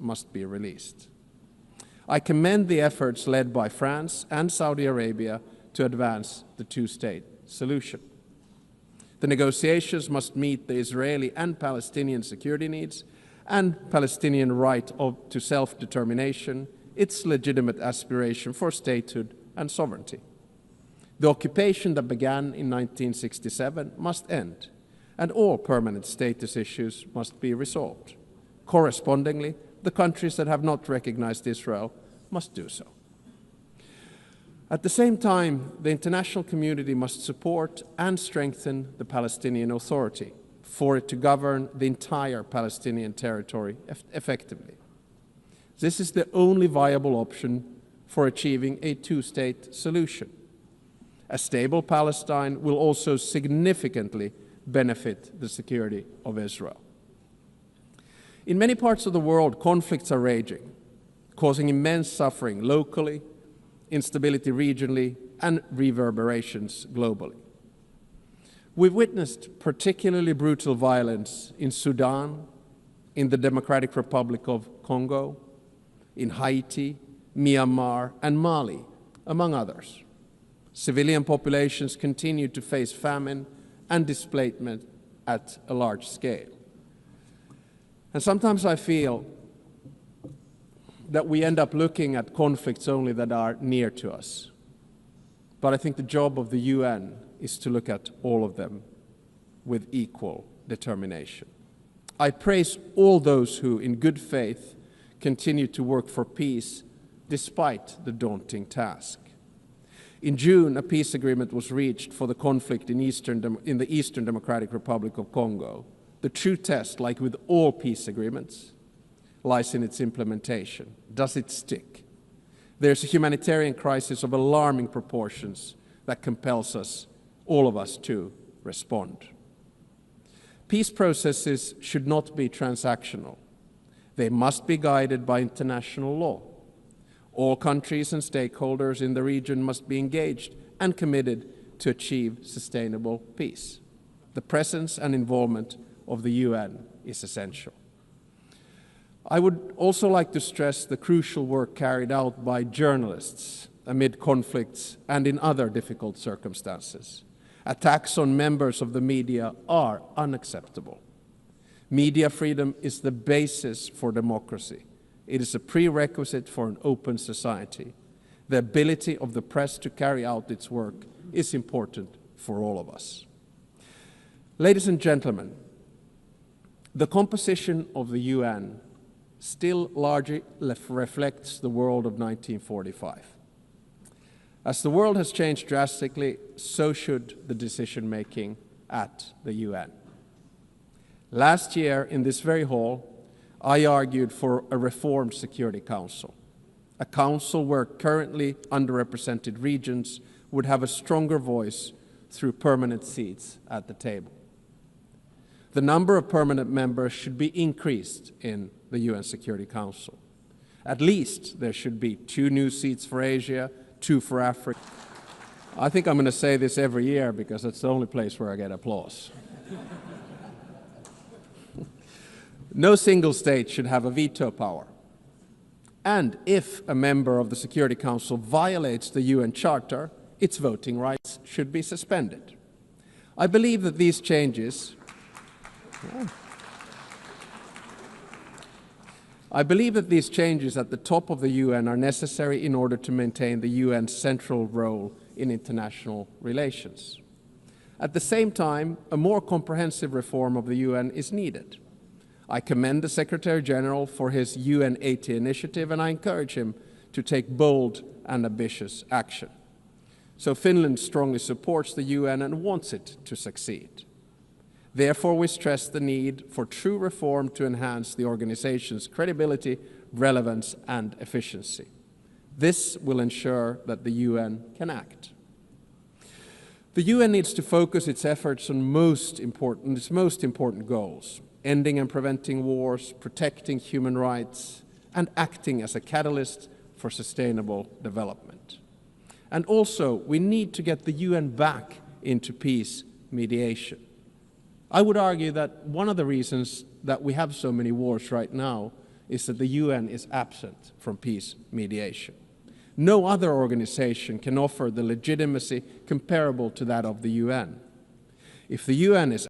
must be released. I commend the efforts led by France and Saudi Arabia to advance the two-state solution. The negotiations must meet the Israeli and Palestinian security needs and Palestinian right to self-determination, its legitimate aspiration for statehood and sovereignty. The occupation that began in 1967 must end, and all permanent status issues must be resolved. Correspondingly, the countries that have not recognized Israel must do so. At the same time, the international community must support and strengthen the Palestinian Authority for it to govern the entire Palestinian territory effectively. This is the only viable option for achieving a two-state solution. A stable Palestine will also significantly benefit the security of Israel. In many parts of the world, conflicts are raging, causing immense suffering locally, instability regionally, and reverberations globally. We've witnessed particularly brutal violence in Sudan, in the Democratic Republic of Congo, in Haiti, Myanmar, and Mali, among others. Civilian populations continue to face famine and displacement at a large scale. And sometimes I feel that we end up looking at conflicts only that are near to us. But I think the job of the UN is to look at all of them with equal determination. I praise all those who, in good faith, continue to work for peace despite the daunting task. In June, a peace agreement was reached for the conflict in the Eastern Democratic Republic of Congo. The true test, like with all peace agreements, lies in its implementation. Does it stick? There's a humanitarian crisis of alarming proportions that compels us, all of us, to respond. Peace processes should not be transactional. They must be guided by international law. All countries and stakeholders in the region must be engaged and committed to achieve sustainable peace. The presence and involvement of the UN is essential. I would also like to stress the crucial work carried out by journalists amid conflicts and in other difficult circumstances. Attacks on members of the media are unacceptable. Media freedom is the basis for democracy. It is a prerequisite for an open society. The ability of the press to carry out its work is important for all of us. Ladies and gentlemen, the composition of the UN still largely reflects the world of 1945. As the world has changed drastically, so should the decision-making at the UN. Last year, in this very hall, I argued for a reformed Security Council, a council where currently underrepresented regions would have a stronger voice through permanent seats at the table. The number of permanent members should be increased in the UN Security Council. At least there should be 2 new seats for Asia, 2 for Africa. I think I'm going to say this every year because it's the only place where I get applause. No single state should have a veto power. And if a member of the Security Council violates the UN Charter, its voting rights should be suspended. I believe that these changes at the top of the UN are necessary in order to maintain the UN's central role in international relations. At the same time, a more comprehensive reform of the UN is needed. I commend the Secretary General for his UN80 initiative, and I encourage him to take bold and ambitious action. So Finland strongly supports the UN and wants it to succeed. Therefore, we stress the need for true reform to enhance the organization's credibility, relevance, and efficiency. This will ensure that the UN can act. The UN needs to focus its efforts on its most important goals: ending and preventing wars, protecting human rights, and acting as a catalyst for sustainable development. And also, we need to get the UN back into peace mediation. I would argue that one of the reasons that we have so many wars right now is that the UN is absent from peace mediation. No other organization can offer the legitimacy comparable to that of the UN. If the UN is